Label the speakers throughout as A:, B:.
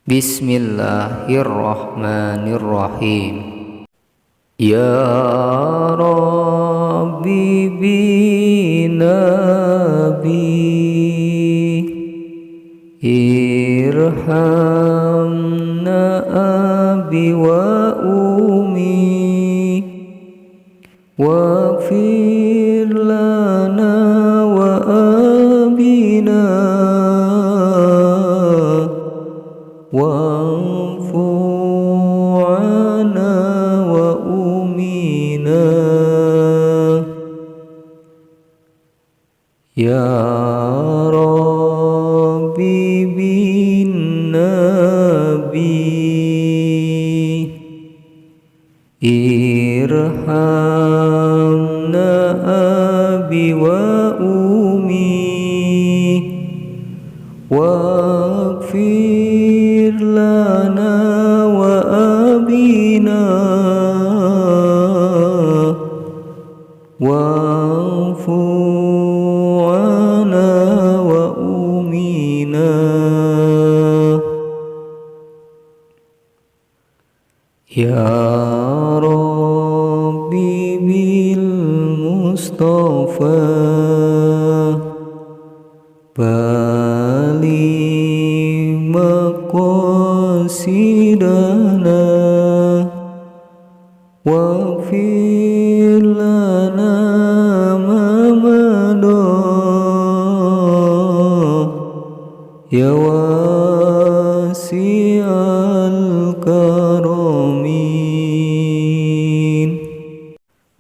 A: Bismillahirrahmanirrahim. Ya Rabbi binabi irhamna abi wa umi waghfir lana wa abina wa'fu 'anna wa umina. Ya Rabbi bin Nabi irhamna abi wa umi waghfir lana wa abina wa'fu 'anna wa umina. Ya Rabbi bil Mustafa bali maqasidana waghfir lana ma madha ya wasi'al karamin.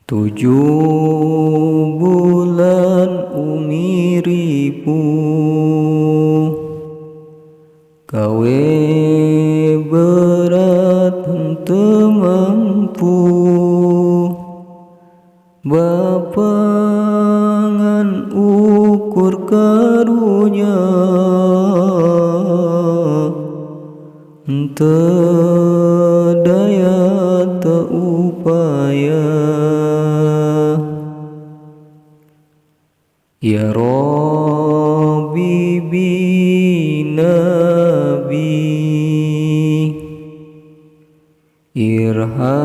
A: 7 bulan umiripu gawe berat henteu mampu bapangan ukur karunya henteu daya teu upaya. Ya Rabbi binabi irhamna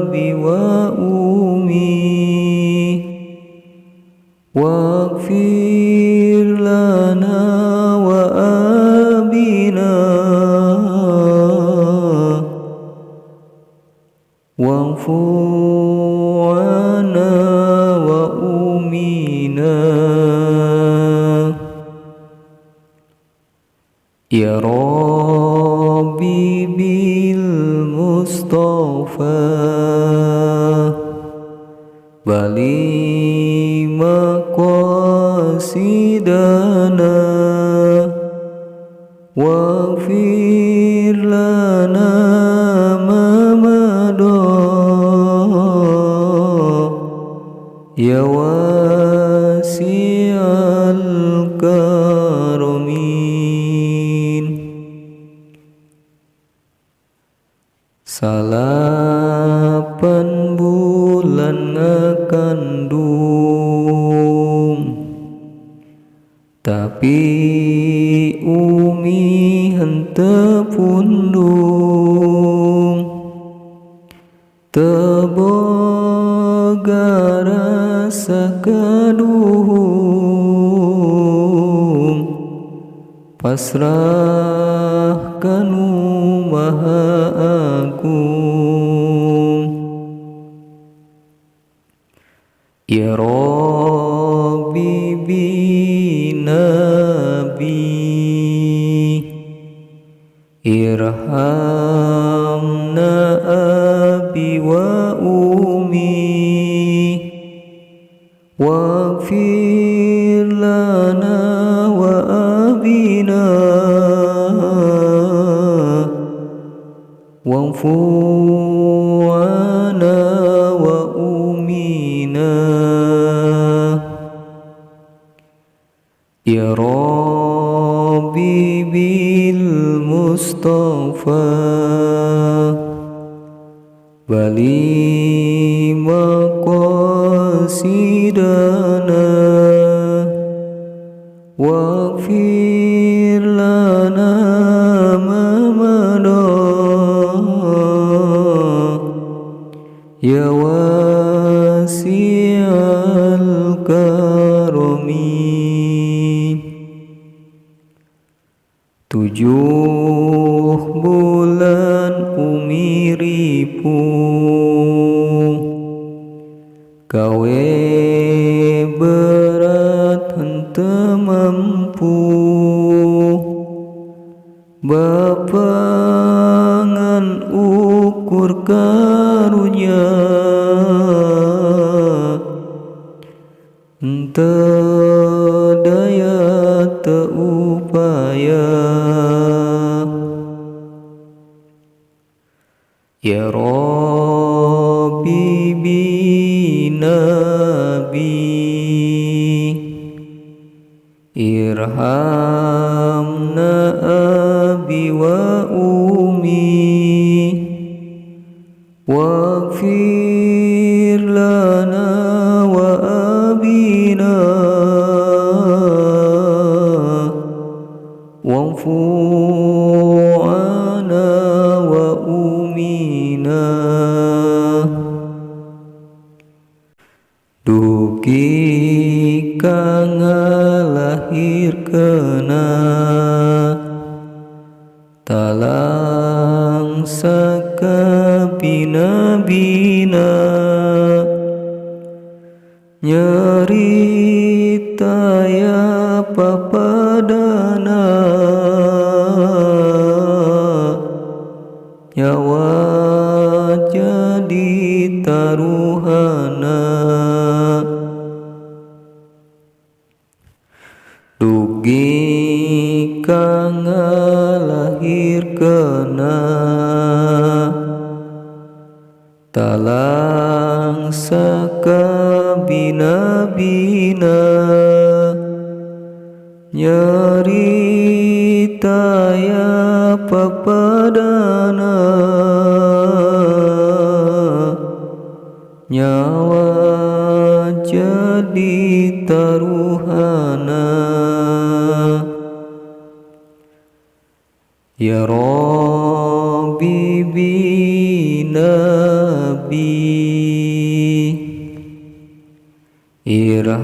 A: abi wa umi waghfir lana wa abina wa'fu 'anna wa umina. Ya Rabbi bil Mustafa bali maqasidana waghfir lana ma madha ya wasi'al karamin. Salapan bulan ngakandung tapi umi henteu pundung teu boga rasa kaduhung pasrah kanu maha agung. Ya Rabbi binabi irhamna abi wa umi waghfir lana wa abina wa'fu 'anna wa umina. Ya Rabbi bil Mustafa bali maqasidana waghfir lana ya wasi'al karami. 7 bulan umiripu gawe berat henteu mampu, bapangan ukur karunya henteu daya teu upaya. Ya Rabbi binabi irhamna abi wa umi waghfir lana wa abina wa'fu ana wa umina. Dugi kang ngalahirkeuna talang sakabina-bina nyarita ya papadana nyawa jadi taruhana. Dugi kang ngalahirkeuna talang sakabina-bina nyarita ya papadana nyawa jadi taruhana. Ya Rabbi binabi irhamna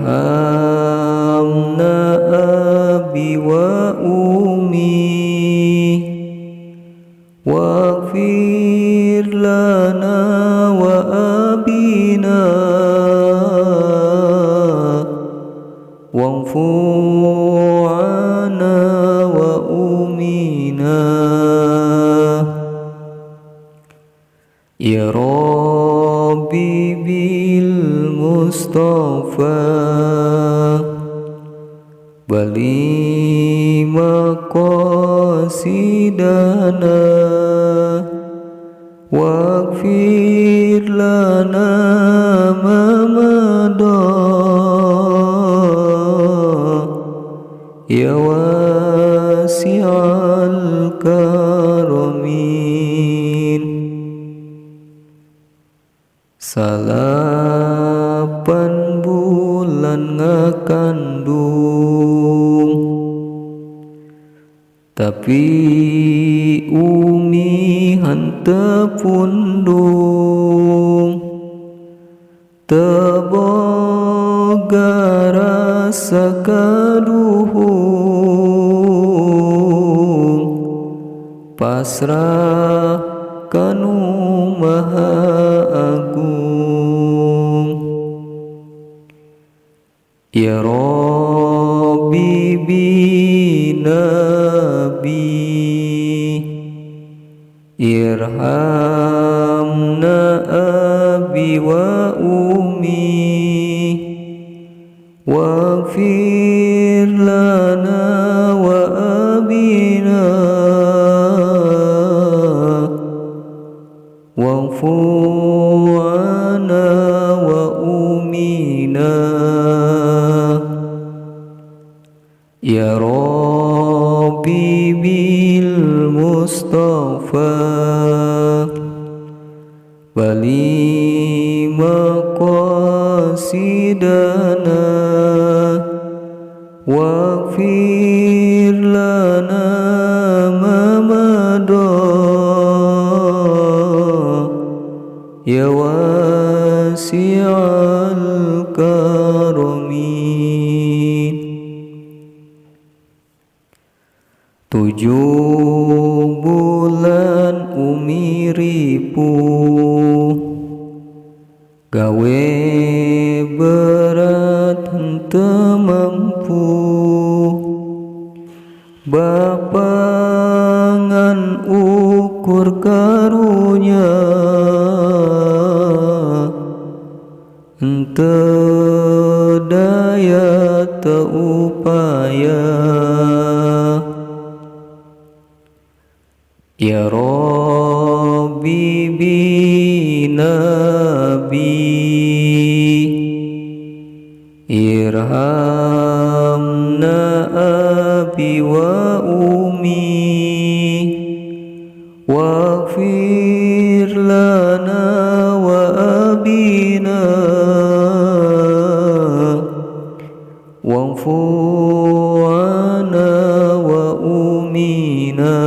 A: abi wa umi waghfir lana wa abina wa'fu ana wa umina. Ya Rabbi bil Mustafa bali maqasidana waghfir lana ma madha ya wasi'al karamin. Salapan bulan ngakandung tapi umi henteu pundung teu boga rasa kaduhung pasrah kanu maha agung. Ya Rabbi binabi irhamna abi wa umi waghfir lana wa abina wa'fu ana wa umina. Ya Rabbi bil Mustafa bali maqasidana waghfir lana ma madha ya bulan umiripu gawe berat henteu mampu bapangan ukur karunya henteu daya teu upaya ya Rabbi binabi irhamna abi wa umi waghfir lana wa abina wa'fu ana wa umina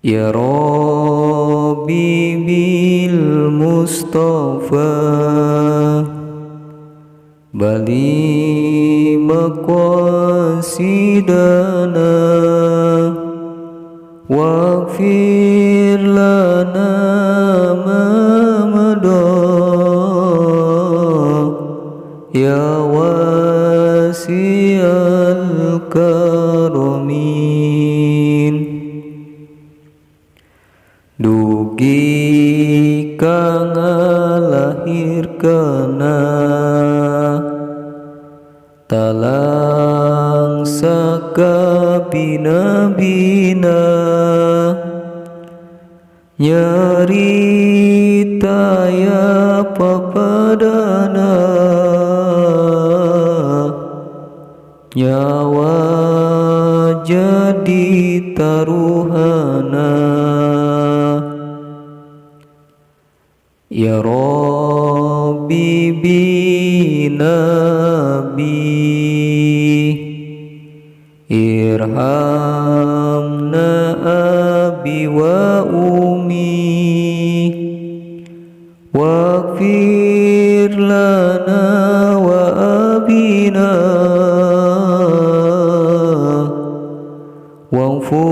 A: ya Rabbi bil Mustafa bali maqasidana waghfir lana ma madha ya wasi'al karamin dugi kang ngalahirkeunna talang sakabina-bina nyarita ya papadana nyawa jadi taruhana ya Rabbi binabi irhamna abi wa umi waghfir lana wa abina wa'fu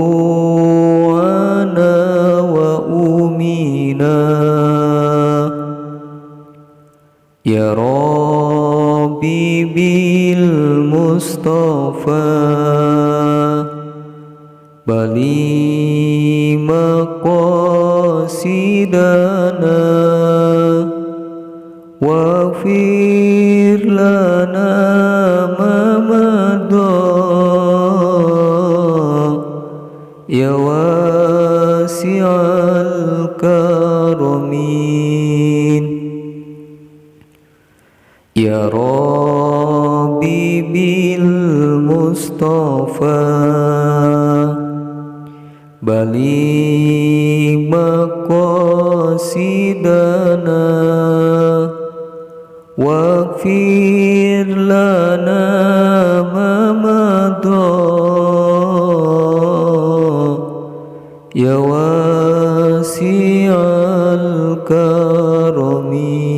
A: ana wa umina ya Rabbi bil Mustafa bali maqasidana waghfir lana ma madha ya wasi'al karamin ya Rabbi bil Mustafa bali maqasidana waghfir lana ma madha ya wasi'al karamin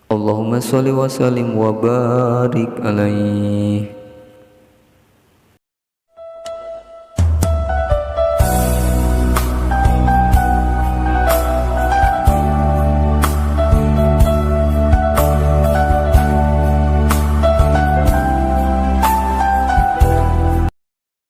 A: Allahumma sholli wa sallim wa barik alaihi